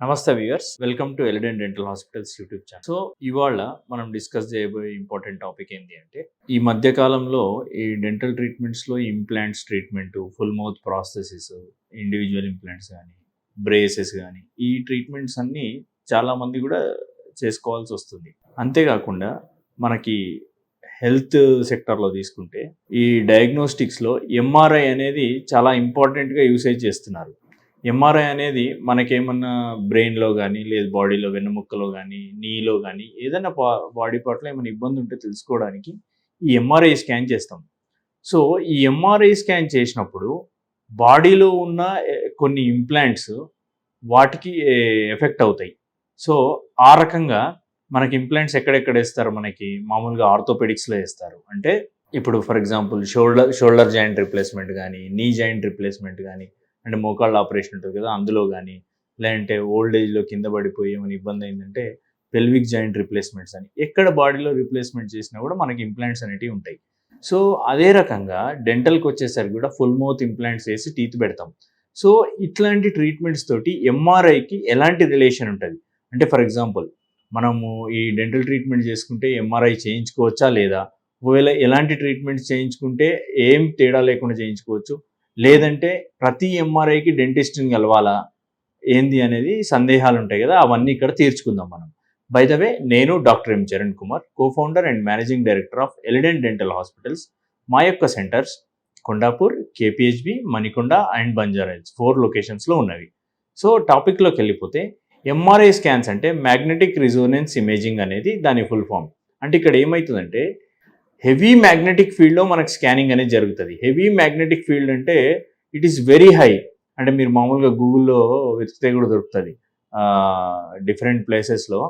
నమస్తే viewers, welcome to Elident dental hospitals YouTube channel. So ఇవాళ మనం డిస్కస్ చేయబోయే ఇంపార్టెంట్ టాపిక్ ఏంటి అంటే, ఈ మధ్య కాలంలో ఈ డెంటల్ ట్రీట్మెంట్స్లో implants treatment, full mouth prosthesis, individual implants కానీ, బ్రేసెస్ కానీ, ఈ ట్రీట్మెంట్స్ అన్నీ చాలామంది కూడా చేసుకోవాల్సి వస్తుంది. అంతేకాకుండా మనకి హెల్త్ సెక్టర్లో తీసుకుంటే ఈ డయాగ్నోస్టిక్స్లో ఎంఆర్ఐ అనేది చాలా ఇంపార్టెంట్గా యూసేజ్ చేస్తున్నారు. ఎంఆర్ఐ అనేది మనకేమన్నా బ్రెయిన్లో కానీ, లేదు బాడీలో వెన్నెముక్కలో కానీ, నీలో కానీ ఏదైనా బాడీ పార్ట్లో ఏమైనా ఇబ్బంది ఉంటే తెలుసుకోవడానికి ఈ ఎంఆర్ఐ స్కాన్ చేస్తాం. సో ఈ ఎంఆర్ఐ స్కాన్ చేసినప్పుడు బాడీలో ఉన్న కొన్ని ఇంప్లాంట్స్ వాటికి ఎఫెక్ట్ అవుతాయి. సో ఆ రకంగా మనకి ఇంప్లాంట్స్ ఎక్కడెక్కడ వేస్తారు, మనకి మామూలుగా ఆర్థోపెడిక్స్లో వేస్తారు. అంటే ఇప్పుడు for example shoulder joint replacement కానీ, నీ జాయింట్ రిప్లేస్మెంట్ కానీ, అంటే మోకాళ్ళ ఆపరేషన్ ఉంటుంది కదా అందులో కానీ, లేదంటే ఓల్డ్ ఏజ్లో కింద పడిపోయి ఏమైనా ఇబ్బంది అయిందంటే పెల్విక్ జాయింట్ రిప్లేస్మెంట్స్ అని ఎక్కడ బాడీలో రిప్లేస్మెంట్ చేసినా కూడా మనకి ఇంప్లాంట్స్ అనేటివి ఉంటాయి. సో అదే రకంగా డెంటల్కి వచ్చేసరికి కూడా ఫుల్ మౌత్ ఇంప్లాంట్స్ వేసి టీత్ పెడతాం. సో ఇట్లాంటి ట్రీట్మెంట్స్ తోటి ఎంఆర్ఐకి ఎలాంటి రిలేషన్ ఉంటుంది అంటే, ఫర్ ఎగ్జాంపుల్ మనము ఈ డెంటల్ ట్రీట్మెంట్ చేసుకుంటే ఎంఆర్ఐ చేయించుకోవచ్చా లేదా, ఒకవేళ ఎలాంటి ట్రీట్మెంట్స్ చేయించుకుంటే ఏం తేడా లేకుండా చేయించుకోవచ్చు, లేదంటే ప్రతి ఎంఆర్ఐకి డెంటిస్ట్ని కలవాలా ఏంది అనేది సందేహాలు ఉంటాయి కదా, అవన్నీ ఇక్కడ తీర్చుకుందాం మనం. బై ద వే, నేను doctor M Charan Kumar, co-founder and managing director of Elident dental hospitals. మా యొక్క centres Kondapur, KPHB, Manikonda and Banjara Hills 4 లొకేషన్స్లో ఉన్నవి. సో టాపిక్లోకి వెళ్ళిపోతే, ఎంఆర్ఐ స్కాన్స్ అంటే మ్యాగ్నెటిక్ రిజోనెన్స్ ఇమేజింగ్ అనేది దాని ఫుల్ ఫామ్. అంటే ఇక్కడ ఏమవుతుందంటే హెవీ మ్యాగ్నెటిక్ ఫీల్డ్లో మనకు స్కానింగ్ అనేది జరుగుతుంది. హెవీ మ్యాగ్నెటిక్ ఫీల్డ్ అంటే ఇట్ ఈస్ వెరీ హై. అంటే మీరు మామూలుగా గూగుల్లో వెతికితే కూడా దొరుకుతుంది. డిఫరెంట్ ప్లేసెస్లో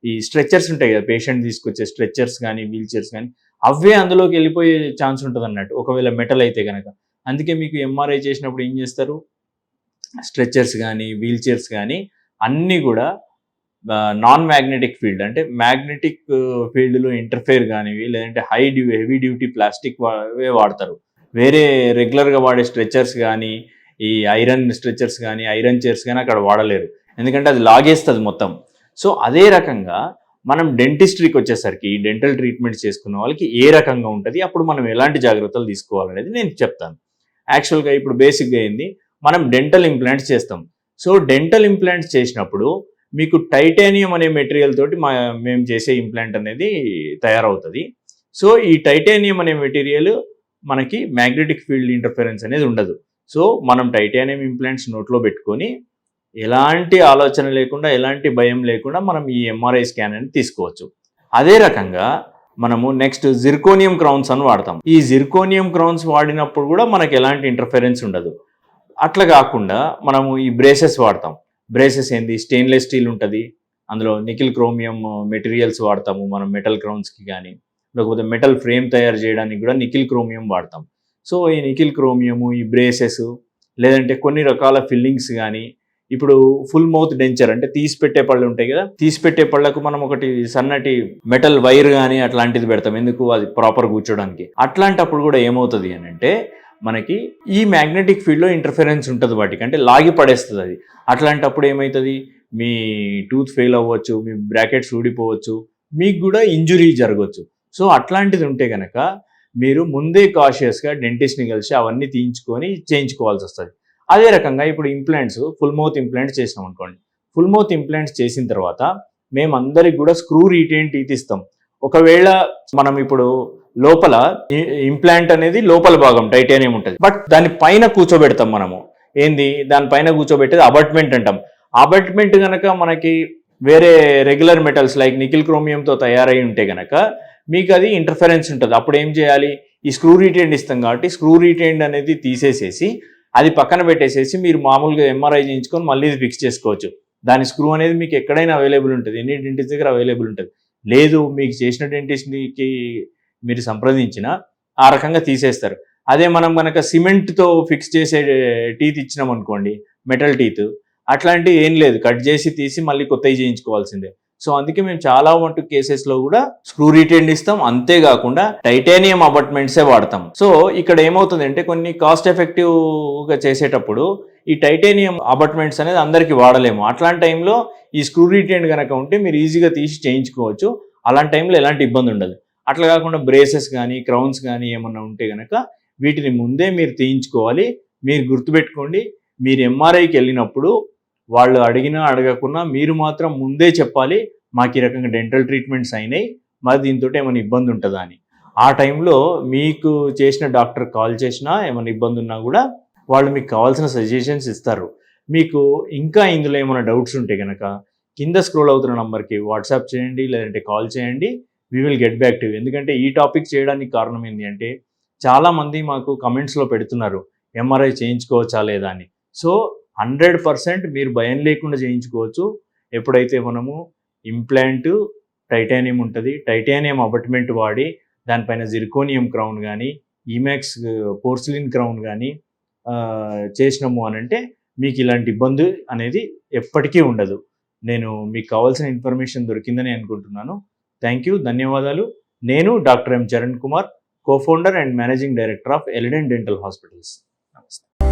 ఈ స్ట్రెచ్చర్స్ ఉంటాయి కదా, పేషెంట్ తీసుకొచ్చే స్ట్రెచ్చర్స్ కానీ, వీల్ చైర్స్ కానీ, అవే అందులోకి వెళ్ళిపోయే ఛాన్స్ ఉంటుంది అన్నట్టు, ఒకవేళ మెటల్ అయితే కనుక. అందుకే మీకు ఎంఆర్ఐ చేసినప్పుడు ఏం చేస్తారు, స్ట్రెచ్చర్స్ కానీ, వీల్ చైర్స్ కానీ అన్నీ కూడా నాన్ మ్యాగ్నెటిక్ ఫీల్డ్ అంటే మ్యాగ్నెటిక్ ఫీల్డ్లో ఇంటర్ఫేర్ కానివి, లేదంటే హెవీ డ్యూటీ ప్లాస్టిక్ వాడతారు. వేరే రెగ్యులర్గా వాడే స్ట్రెచ్చర్స్ కానీ, ఈ ఐరన్ స్ట్రెచ్చర్స్ కానీ, ఐరన్ చైర్స్ కానీ అక్కడ వాడలేరు, ఎందుకంటే అది లాగేస్తుంది మొత్తం. సో అదే రకంగా మనం డెంటిస్ట్రీకి వచ్చేసరికి డెంటల్ ట్రీట్మెంట్స్ చేసుకున్న వాళ్ళకి ఏ రకంగా ఉంటుంది, అప్పుడు మనం ఎలాంటి జాగ్రత్తలు తీసుకోవాలనేది నేను చెప్తాను. యాక్చువల్గా ఇప్పుడు బేసిక్గా ఏంది, మనం డెంటల్ ఇంప్లాంట్స్ చేస్తాం. సో డెంటల్ ఇంప్లాంట్స్ చేసినప్పుడు మీకు టైటానియం అనే మెటీరియల్ తోటి మేము చేసే ఇంప్లాంట్ అనేది తయారవుతుంది. సో ఈ టైటానియం అనే మెటీరియల్ మనకి మ్యాగ్నెటిక్ ఫీల్డ్ ఇంటర్ఫరెన్స్ అనేది ఉండదు. సో మనం టైటానియం ఇంప్లాంట్స్ నోట్లో పెట్టుకొని ఎలాంటి ఆలోచన లేకుండా, ఎలాంటి భయం లేకుండా మనం ఈ ఎంఆర్ఐ స్కాన్ అనేది తీసుకోవచ్చు. అదే రకంగా మనము నెక్స్ట్ జిర్కోనియం క్రౌన్స్ అని వాడతాం. ఈ జిర్కోనియం క్రౌన్స్ వాడినప్పుడు కూడా మనకి ఎలాంటి ఇంటర్ఫరెన్స్ ఉండదు. అట్లా కాకుండా మనము ఈ బ్రేసెస్ వాడతాం. బ్రేసెస్ ఏంది, స్టెయిన్లెస్ స్టీల్ ఉంటుంది, అందులో నికిల్ క్రోమియం మెటీరియల్స్ వాడతాము మనం మెటల్ క్రౌన్స్కి కానీ, లేకపోతే మెటల్ ఫ్రేమ్ తయారు చేయడానికి కూడా నికిల్ క్రోమియం వాడతాం. సో ఈ నికిల్ క్రోమియము, ఈ బ్రేసెస్, లేదంటే కొన్ని రకాల ఫిల్లింగ్స్ కానీ, ఇప్పుడు ఫుల్ మౌత్ డెంచర్ అంటే తీసి పెట్టే పళ్ళు ఉంటాయి కదా, తీసి పెట్టే పళ్ళకు మనం ఒకటి సన్నటి మెటల్ వైర్ కానీ అట్లాంటిది పెడతాం, ఎందుకు, అది ప్రాపర్ కూర్చోడానికి. అట్లాంటప్పుడు కూడా ఏమవుతుంది అని అంటే మనకి ఈ మ్యాగ్నెటిక్ ఫీల్డ్లో ఇంటర్ఫరెన్స్ ఉంటుంది వాటికి, అంటే లాగి పడేస్తుంది అది. అట్లాంటప్పుడు ఏమవుతుంది, మీ టూత్ ఫెయిల్ అవ్వచ్చు, మీ బ్రాకెట్స్ ఊడిపోవచ్చు, మీకు కూడా ఇంజురీ జరగవచ్చు. సో అట్లాంటిది ఉంటే కనుక మీరు ముందే కాషియస్గా డెంటిస్ట్ని కలిసి అవన్నీ తీయించుకొని చేయించుకోవాల్సి వస్తుంది. అదే రకంగా ఇప్పుడు ఇంప్లాంట్స్, ఫుల్ మౌత్ ఇంప్లాంట్స్ చేసినాం అనుకోండి. ఫుల్ మౌత్ ఇంప్లాంట్స్ చేసిన తర్వాత మేమందరికి కూడా స్క్రూ రీటైన్ టీత్ ఇస్తాం. ఒకవేళ మనం ఇప్పుడు లోపల ఇంప్లాంట్ అనేది లోపల భాగం టైటానియం ఉంటుంది, బట్ దాని పైన కూర్చోబెడతాం మనము. ఏంది, దానిపైన కూర్చోబెట్టేది అబట్మెంట్ అంటాం. అబట్మెంట్ కనుక మనకి వేరే రెగ్యులర్ మెటల్స్ లైక్ నికిల్ క్రోమియంతో తయారై ఉంటే కనుక మీకు అది ఇంటర్ఫరెన్స్ ఉంటుంది. అప్పుడు ఏం చేయాలి, ఈ స్క్రూ రీటైండ్ ఇస్తాం కాబట్టి స్క్రూ రీటైండ్ అనేది తీసేసేసి అది పక్కన పెట్టేసేసి మీరు మామూలుగా ఎంఆర్ఐ చేయించుకొని మళ్ళీ ఇది ఫిక్స్ చేసుకోవచ్చు. దాని స్క్రూ అనేది మీకు ఎక్కడైనా అవైలబుల్ ఉంటుంది, ఎన్ని డెంటిస్ట్ దగ్గర అవైలబుల్ ఉంటుంది. లేదు మీకు చేసిన డెంటిస్ట్కి మీరు సంప్రదించిన ఆ రకంగా తీసేస్తారు. అదే మనం కనుక సిమెంట్తో ఫిక్స్ చేసే టీత్ ఇచ్చినాం అనుకోండి, మెటల్ టీత్, అట్లాంటివి ఏం లేదు, కట్ చేసి తీసి మళ్ళీ కొత్తవి చేయించుకోవాల్సిందే. సో అందుకే మేము చాలా మటు కేసెస్లో కూడా స్క్రూ రిటైన్డ్ ఇస్తాం. అంతేకాకుండా టైటానియం అబాట్మెంట్సే వాడతాం. సో ఇక్కడ ఏమవుతుందంటే కొన్ని కాస్ట్ ఎఫెక్టివ్గా చేసేటప్పుడు ఈ టైటానియం అబాట్మెంట్స్ అనేది అందరికీ వాడలేము. అట్లాంటి టైంలో ఈ స్క్రూ రిటైన్డ్ కనుక ఉంటే మీరు ఈజీగా తీసి చేయించుకోవచ్చు. అలాంటి టైంలో ఎలాంటి ఇబ్బంది ఉండదు. అట్లా కాకుండా బ్రేసెస్ కానీ క్రౌన్స్ కానీ ఏమన్నా ఉంటే కనుక వీటిని ముందే మీరు తీయించుకోవాలి. మీరు గుర్తుపెట్టుకోండి, మీరు ఎంఆర్ఐకి వెళ్ళినప్పుడు వాళ్ళు అడిగినా అడగకున్నా మీరు మాత్రం ముందే చెప్పాలి, మాకు ఈ రకంగా డెంటల్ ట్రీట్మెంట్స్ అయినాయి, మరి దీంతో ఏమైనా ఇబ్బంది ఉంటుందా అని. ఆ టైంలో మీకు చేసిన డాక్టర్ కాల్ చేసినా ఏమైనా ఇబ్బంది ఉన్నా కూడా వాళ్ళు మీకు కావాల్సిన సజెషన్స్ ఇస్తారు. మీకు ఇంకా ఇందులో ఏమైనా డౌట్స్ ఉంటే కనుక కింద స్క్రోల్ అవుతున్న నంబర్కి వాట్సాప్ చేయండి, లేదంటే కాల్ చేయండి. We will get back to you. ఎందుకంటే ఈ టాపిక్ చేయడానికి కారణం ఏంటి అంటే చాలామంది మాకు కమెంట్స్లో పెడుతున్నారు ఎంఆర్ఐ చేయించుకోవచ్చా లేదా అని. సో 100% మీరు భయం లేకుండా చేయించుకోవచ్చు. ఎప్పుడైతే మనము ఇంప్లాంట్ టైటానియం ఉంటుంది, టైటానియం అబాట్మెంట్ వాడి దానిపైన జిర్కోనియం క్రౌన్ కానీ ఈమాక్స్ పోర్సిలిన్ క్రౌన్ కానీ చేసినాము అని అంటే మీకు ఇలాంటి ఇబ్బంది అనేది ఎప్పటికీ ఉండదు. నేను మీకు కావాల్సిన ఇన్ఫర్మేషన్ దొరికిందని అనుకుంటున్నాను. థ్యాంక్ యూ, ధన్యవాదాలు. నేను doctor M Charan Kumar, co-founder and managing director of Eledent Dental Hospitals. నమస్తే.